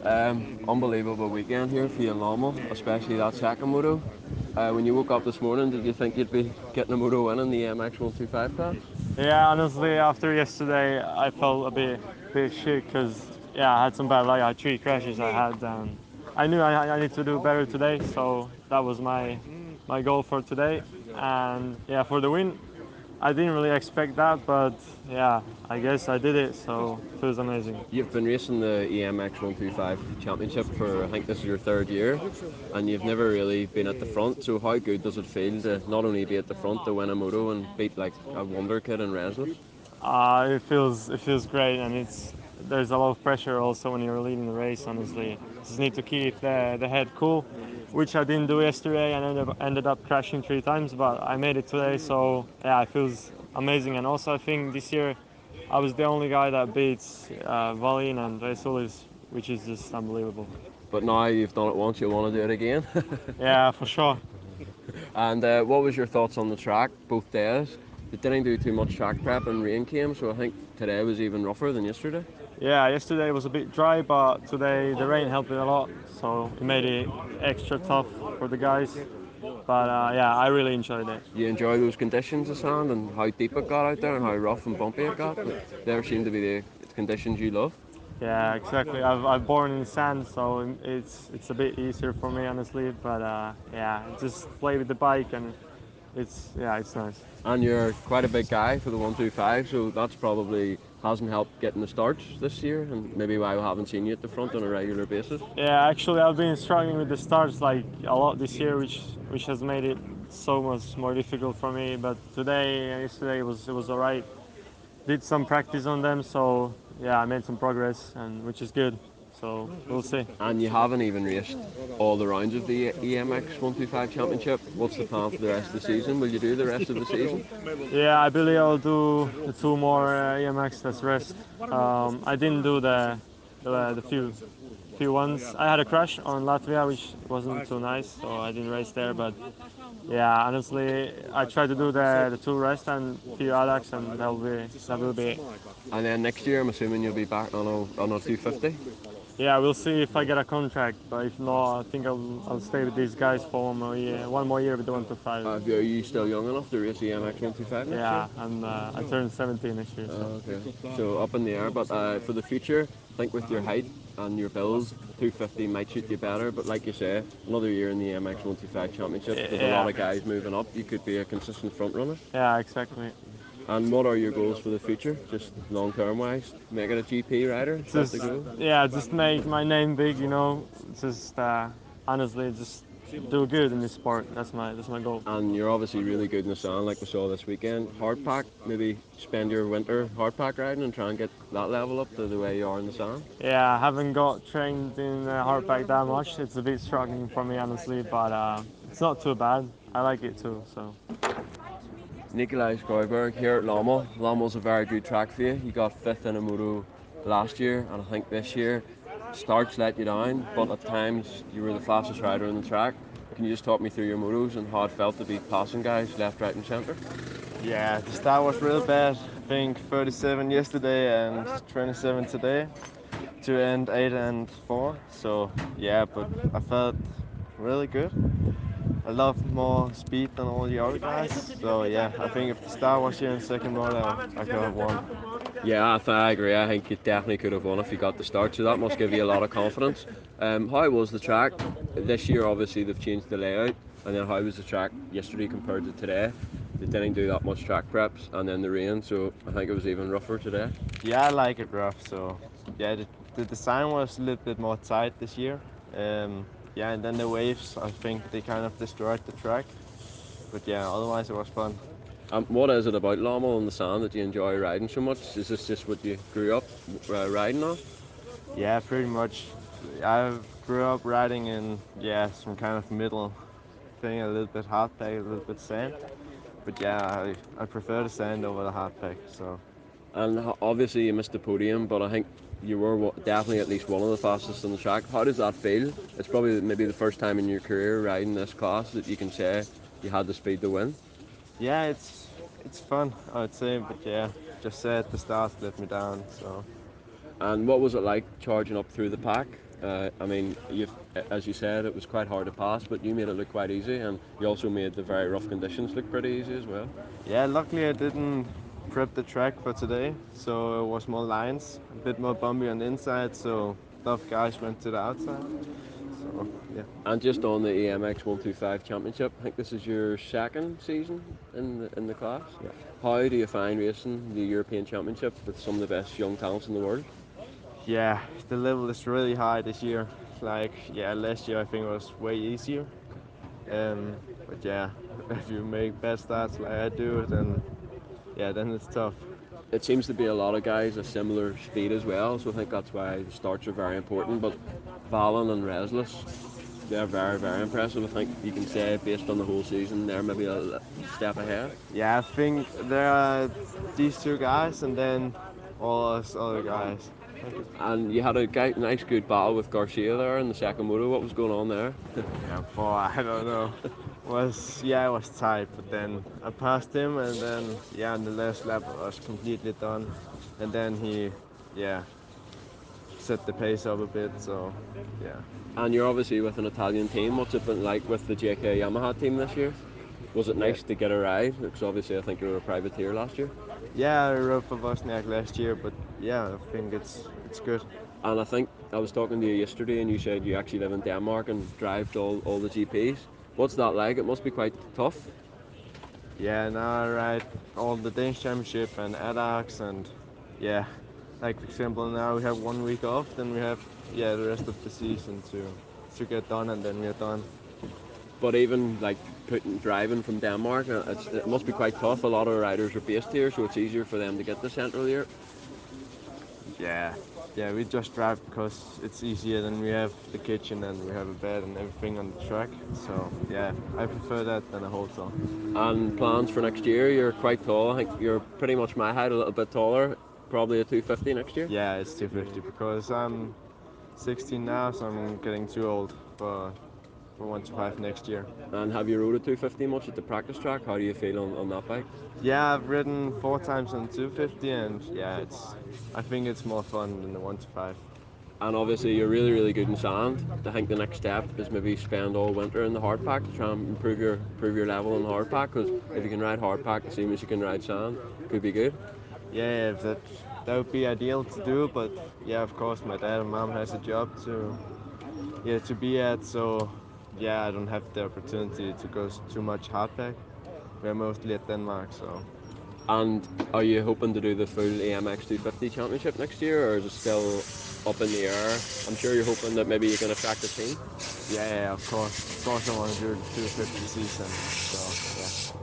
Unbelievable weekend here for you in Lommel, especially that second moto. When you woke up this morning, did you think you'd be getting a moto win in the EMX125 class? Yeah, honestly, after yesterday, I felt a bit shit because I had some bad luck. I had 3 crashes I had, and I knew I need to do better today. So that was my goal for today, and yeah, for the win. I didn't really expect that, but yeah, I guess I did it. So it feels amazing. You've been racing the EMX125 Championship for, I think this is your third year, and you've never really been at the front. So how good does it feel to not only be at the front to win a moto and beat like a wonder kid in Resnick? It feels great, and there's a lot of pressure also when you're leading the race. Honestly, just need to keep the head cool, which I didn't do yesterday, and ended up crashing 3 times. But I made it today, so yeah, it feels amazing. And also, I think this year I was the only guy that beats Valin and Resulis, which is just unbelievable. But now you've done it once, you want to do it again. Yeah, for sure. And what was your thoughts on the track both days? It didn't do too much track prep and rain came, so I think today was even rougher than yesterday. Yeah, yesterday was a bit dry, but today the rain helped it a lot, so it made it extra tough for the guys. But yeah, I really enjoyed it. You enjoy those conditions of sand and how deep it got out there and how rough and bumpy it got. But they seem to be the conditions you love. Yeah, exactly. I've born in the sand, so it's a bit easier for me, honestly. But yeah, just play with the bike, and it's nice. And you're quite a big guy for the 125, so that's probably hasn't helped getting the starts this year, and maybe why we haven't seen you at the front on a regular basis. Yeah, actually, I've been struggling with the starts like a lot this year, which has made it so much more difficult for me. But today and yesterday it was alright. Did some practice on them, so yeah, I made some progress, and which is good. So we'll see. And you haven't even raced all the rounds of the EMX 125 Championship. What's the plan for the rest of the season? Will you do the rest of the season? Yeah, I believe I'll do the 2 more EMX. That's rest. I didn't do the few ones. I had a crash on Latvia, which wasn't too nice, so I didn't race there. But yeah, honestly, I tried to do the 2 rest and few ADAX, and that will be it. And then next year, I'm assuming you'll be back on a 250. Yeah, we'll see if I get a contract, but if not, I think I'll stay with these guys for 1 more year. 1 more year with the 125. Are you still young enough to race the EMX 125 next year? Yeah, I turned 17 this year. So. Okay. So up in the air, but for the future, I think with your height and your build, 250 might suit you better. But like you say, another year in the MX 125 Championship, with a lot of guys moving up, you could be a consistent front runner. Yeah, exactly. And what are your goals for the future, just long term wise? Make it a GP rider? Is that the goal? Yeah, just make my name big. Just honestly, just do good in this sport. That's my goal. And you're obviously really good in the sand, like we saw this weekend. Hard pack, maybe spend your winter hard pack riding and try and get that level up to the way you are in the sand. Yeah, I haven't got trained in hardback that much. It's a bit struggling for me, honestly, but it's not too bad. I like it too. So. Nicolai Skovbjerg here at Lommel. Lommel's a very good track for you. You got fifth in a moto last year, and I think this year starts let you down, but at times you were the fastest rider on the track. Can you just talk me through your motos and how it felt to be passing guys left, right, and centre? Yeah, the start was real bad. I think 37 yesterday and 27 today to end 8 and 4. So yeah, but I felt really good. A lot more speed than all the other guys. So yeah, I think if the start was here in second round, I could have won. Yeah, I agree. I think you definitely could have won if you got the start, so that must give you a lot of confidence. How was the track? This year, obviously, they've changed the layout, and then how was the track yesterday compared to today? They didn't do that much track preps, and then the rain, so I think it was even rougher today. Yeah, I like it rough. So yeah, the design was a little bit more tight this year. Yeah, and then the waves, I think they kind of destroyed the track. But yeah, otherwise it was fun. What is it about Lommel and the sand that you enjoy riding so much? Is this just what you grew up riding on? Yeah, pretty much. I grew up riding in some kind of middle thing, a little bit hard pack, a little bit sand. But yeah, I prefer the sand over the hard pack. So. And obviously you missed the podium, but I think you were definitely at least one of the fastest on the track. How does that feel? It's probably maybe the first time in your career riding this class that you can say you had the speed to win. Yeah, it's fun, I would say, but yeah, just at the start let me down. So. And what was it like charging up through the pack? I mean, as you said, it was quite hard to pass, but you made it look quite easy, and you also made the very rough conditions look pretty easy as well. Yeah, luckily I didn't prep the track for today, so it was more lines, a bit more bumpy on the inside, so tough guys went to the outside. So yeah. And just on the EMX125 Championship, I think this is your second season in the class. Yeah. How do you find racing the European Championship with some of the best young talents in the world? Yeah, the level is really high this year. Like, yeah, last year I think it was way easier. But yeah, if you make bad starts like I do, then it's tough. It seems to be a lot of guys of similar speed as well, so I think that's why the starts are very important. But Valen and Reslis, they're very, very impressive. I think you can say, based on the whole season, they're maybe a step ahead. Yeah, I think there are these two guys and then all us other guys. And you had a nice, good battle with Garcia there in the second moto. What was going on there? Yeah, boy, I don't know. It was tight, but then I passed him, and then in the last lap I was completely done, and then he, yeah, set the pace up a bit. So, yeah. And you're obviously with an Italian team. What's it been like with the JK Yamaha team this year? Was it nice to get a ride? Because obviously I think you were a privateer last year. Yeah, I rode for Wozniak last year, but yeah, I think it's good. And I think I was talking to you yesterday, and you said you actually live in Denmark and drive to all the GPs. What's that like? It must be quite tough. Yeah, now I ride all the Danish Championship and ADAX, and yeah, like for example, now we have 1 week off, then we have the rest of the season to get done, and then we're done. But even like driving from Denmark, it must be quite tough. A lot of riders are based here, so it's easier for them to get to Central here. Yeah, we just drive because it's easier. Then we have the kitchen and we have a bed and everything on the track. So yeah, I prefer that than a hotel. And plans for next year? You're quite tall. I think you're pretty much my height, a little bit taller. Probably a 250 next year. Yeah, it's 250 because I'm 16 now, so I'm getting too old for 125 next year. And have you rode a 250 much at the practice track? How do you feel on that bike? Yeah, I've ridden 4 times on 250, and yeah, I think it's more fun than the 125. And obviously you're really, really good in sand. I think the next step is maybe spend all winter in the hard pack to try and improve your level in the hard pack. Because if you can ride hard pack the same as you can ride sand, could be good. Yeah, that would be ideal to do, but yeah, of course, my dad and mom has a job to be at, so yeah, I don't have the opportunity to go too much hardback. We're mostly at Denmark, so. And are you hoping to do the full EMX250 championship next year, or is it still up in the air? I'm sure you're hoping that maybe you can attract a team. Yeah, of course I want to do the 250 season, so yeah.